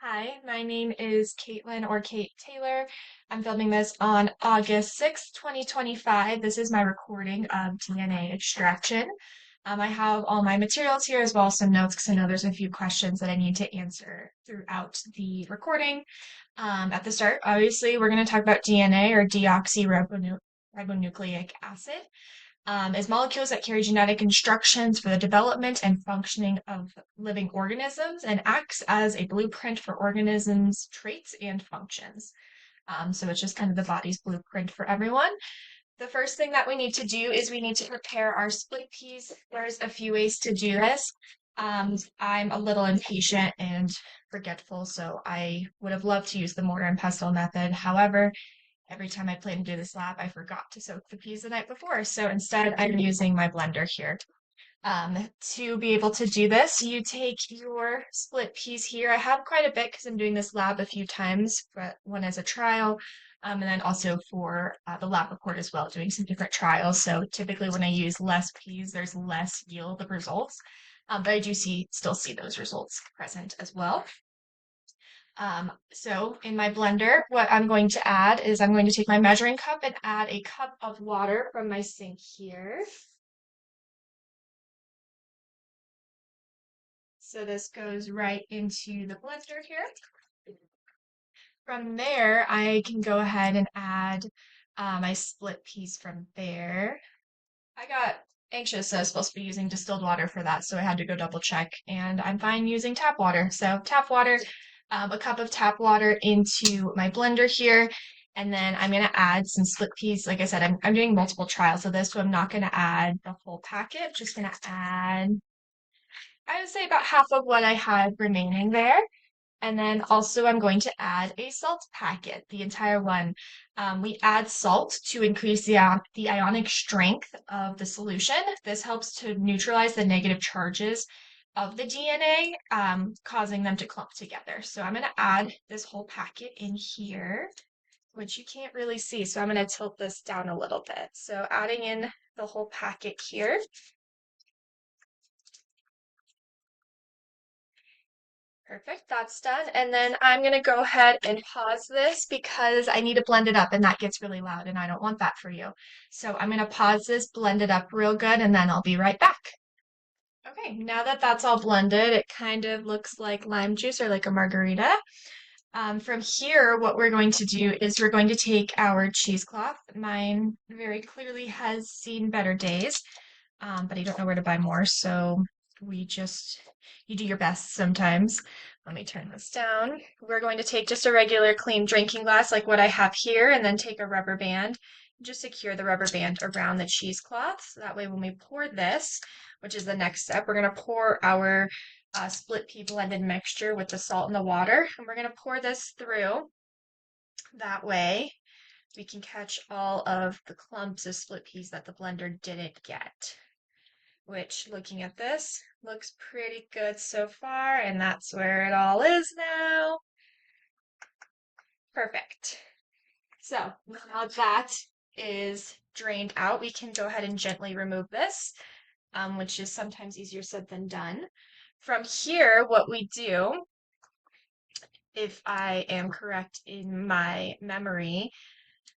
Hi, my name is Caitlin or Kate Taylor. I'm filming this on August 6th, 2025. This is my recording of DNA extraction. I have all my materials here as well as some notes because I know there's a few questions that I need to answer throughout the recording. At the start, obviously, we're going to talk about DNA or deoxyribonucleic acid is molecules that carry genetic instructions for the development and functioning of living organisms and acts as a blueprint for organisms' traits and functions. So it's just kind of the body's blueprint for everyone. The first thing that we need to do is we need to prepare our split peas. There's a few ways to do this. I'm a little impatient and forgetful, so I would have loved to use the mortar and pestle method. However, every time I plan to do this lab, I forgot to soak the peas the night before. So instead, I'm using my blender here. To be able to do this, you take your split peas here. I have quite a bit because I'm doing this lab a few times, but one as a trial, and then also for the lab report as well, doing some different trials. So typically when I use less peas, there's less yield of results, but I do still see those results present as well. So in my blender, what I'm going to add is I'm going to take my measuring cup and add a cup of water from my sink here. So this goes right into the blender here. From there, I can go ahead and add my split peas from there. I got anxious, I was supposed to be using distilled water for that, so I had to go double check, and I'm fine using tap water. So tap water, a cup of tap water into my blender here, and then I'm gonna add some split peas. Like I said, I'm doing multiple trials of this, so I'm not gonna add the whole packet, just gonna add, I would say about half of what I had remaining there. And then also I'm going to add a salt packet, the entire one. We add salt to increase the ionic strength of the solution. This helps to neutralize the negative charges of the DNA, causing them to clump together. So I'm going to add this whole packet in here, which you can't really see. So I'm going to tilt this down a little bit. So adding in the whole packet here. Perfect, that's done. And then I'm gonna go ahead and pause this because I need to blend it up and that gets really loud and I don't want that for you. So I'm gonna pause this, blend it up real good, and then I'll be right back. Okay, now that that's all blended, it kind of looks like lime juice or like a margarita. From here, what we're going to do is we're going to take our cheesecloth. Mine very clearly has seen better days, but I don't know where to buy more, so you do your best sometimes. Let me turn this down. We're going to take just a regular clean drinking glass like what I have here, and then take a rubber band. Just secure the rubber band around the cheesecloth, so that way when we pour this, which is the next step, we're going to pour our split pea blended mixture with the salt and the water, and we're going to pour this through. That way we can catch all of the clumps of split peas that the blender didn't get, which, looking at this, looks pretty good so far, and that's where it all is now. Perfect. So now that is drained out, we can go ahead and gently remove this, which is sometimes easier said than done. From here, what we do, if I am correct in my memory,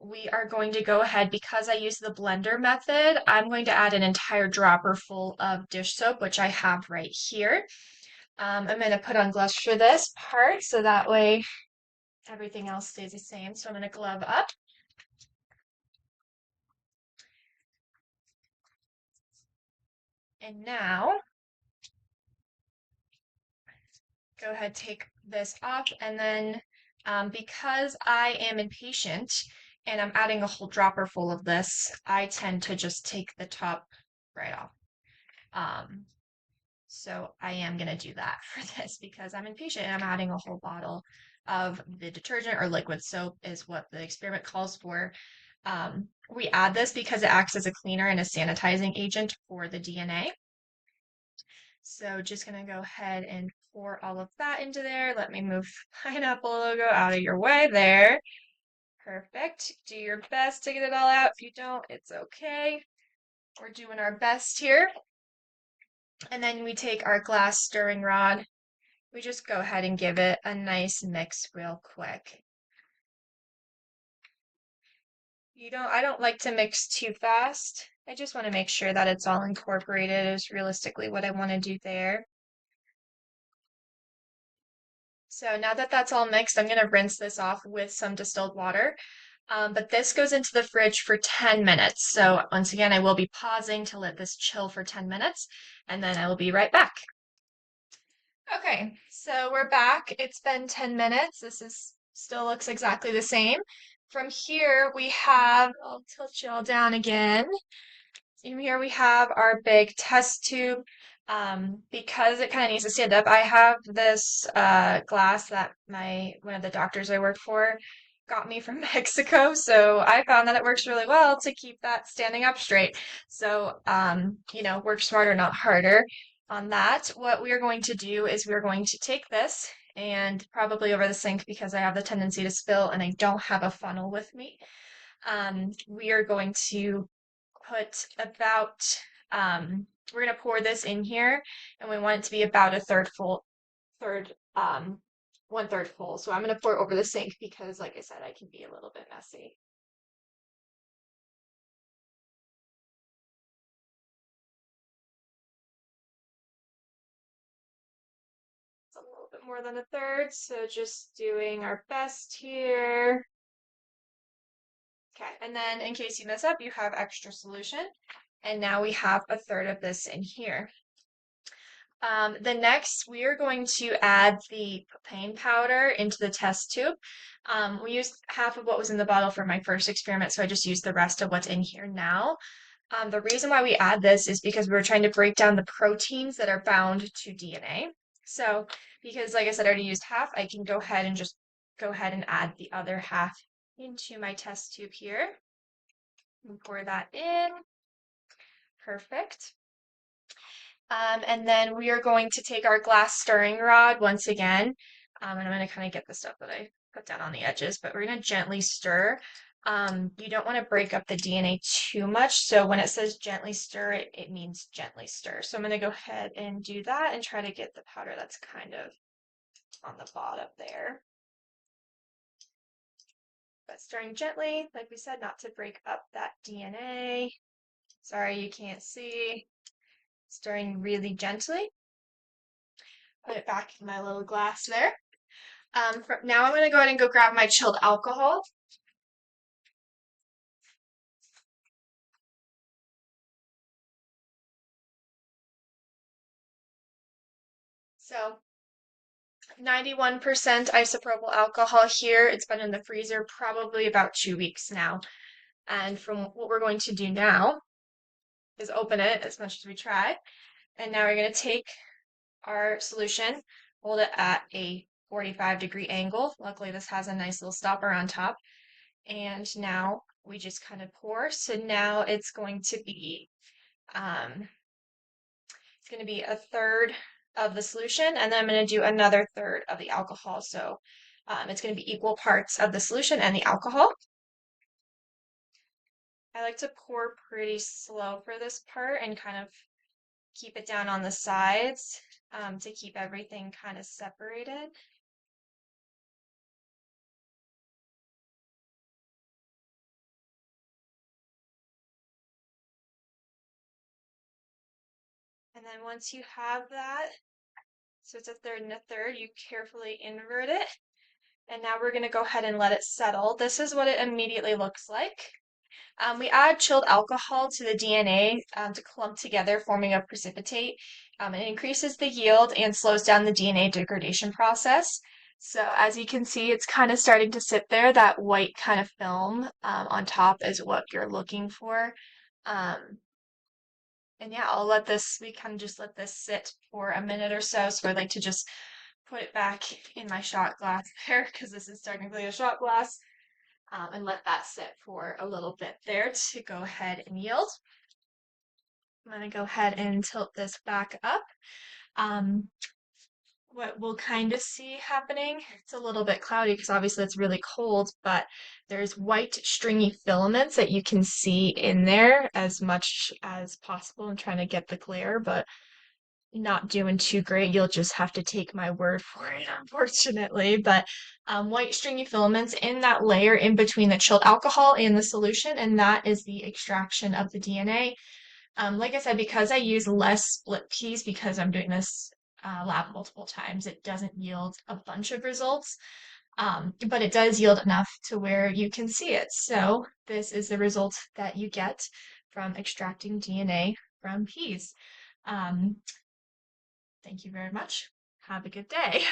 we are going to go ahead, because I use the blender method, I'm going to add an entire dropper full of dish soap, which I have right here. I'm going to put on gloves for this part so that way everything else stays the same. So I'm going to glove up. And now, go ahead, take this off, and then because I am impatient and I'm adding a whole dropper full of this, I tend to just take the top right off. So I am going to do that for this because I'm impatient and I'm adding a whole bottle of the detergent, or liquid soap is what the experiment calls for. We add this because it acts as a cleaner and a sanitizing agent for the DNA. So just going to go ahead and pour all of that into there. Let me move pineapple logo out of your way there. Perfect. Do your best to get it all out. If you don't, it's okay. We're doing our best here. And then we take our glass stirring rod we just go ahead and give it a nice mix real quick. I don't like to mix too fast. I just want to make sure that it's all incorporated is realistically what I want to do there. So now that that's all mixed, I'm going to rinse this off with some distilled water. But this goes into the fridge for 10 minutes. So once again, I will be pausing to let this chill for 10 minutes, and then I will be right back. Okay, so we're back. It's been 10 minutes. This is still looks exactly the same. From here, we have, I'll tilt you all down again. In here we have our big test tube. Because it kind of needs to stand up, I have this glass that one of the doctors I work for got me from Mexico. So I found that it works really well to keep that standing up straight. So, work smarter, not harder on that. What we are going to do is we're going to take this and probably over the sink because I have the tendency to spill and I don't have a funnel with me. We are going to put about, we're going to pour this in here and we want it to be about a third full, third, 1/3 full. So I'm going to pour it over the sink because, like I said, I can be a little bit messy. It's a little bit more than a third, so just doing our best here. Okay, and then in case you mess up, you have extra solution. And now we have a third of this in here. The next, we are going to add the propane powder into the test tube. We used half of what was in the bottle for my first experiment, so I just used the rest of what's in here now. The reason why we add this is because we're trying to break down the proteins that are bound to DNA. So, because like I said, I already used half, I can go ahead and add the other half into my test tube here. And pour that in. Perfect. And then we are going to take our glass stirring rod once again, and I'm going to kind of get the stuff that I put down on the edges, but we're going to gently stir. You don't want to break up the DNA too much, so when it says gently stir, it means gently stir. So I'm going to go ahead and do that and try to get the powder that's kind of on the bottom there. But stirring gently, like we said, not to break up that DNA. Sorry, you can't see. Stirring really gently. Put it back in my little glass there. Now I'm going to go ahead and go grab my chilled alcohol. So 91% isopropyl alcohol here. It's been in the freezer probably about 2 weeks now. And from what we're going to do now is open it as much as we try. And now we're going to take our solution, hold it at a 45-degree angle. Luckily, this has a nice little stopper on top. And now we just kind of pour. So now it's going to be a third of the solution, and then I'm going to do another third of the alcohol. So it's going to be equal parts of the solution and the alcohol. I like to pour pretty slow for this part and kind of keep it down on the sides to keep everything kind of separated. And then once you have that, so it's a third and a third, you carefully invert it. And now we're going to go ahead and let it settle. This is what it immediately looks like. We add chilled alcohol to the DNA to clump together, forming a precipitate. It increases the yield and slows down the DNA degradation process. So as you can see, it's kind of starting to sit there. That white kind of film on top is what you're looking for. And yeah, we kind of just let this sit for a minute or so. So I'd like to just put it back in my shot glass there because this is starting to be a shot glass. And let that sit for a little bit there to go ahead and yield. I'm going to go ahead and tilt this back up. What we'll kind of see happening, it's a little bit cloudy because obviously it's really cold, but there's white stringy filaments that you can see in there as much as possible. I'm trying to get the glare, but not doing too great. You'll just have to take my word for it, unfortunately. But white stringy filaments in that layer in between the chilled alcohol and the solution, and that is the extraction of the DNA. Like I said, because I use less split peas because I'm doing this lab multiple times, it doesn't yield a bunch of results, but it does yield enough to where you can see it. So this is the result that you get from extracting DNA from peas. Um, Thank you very much. Have a good day.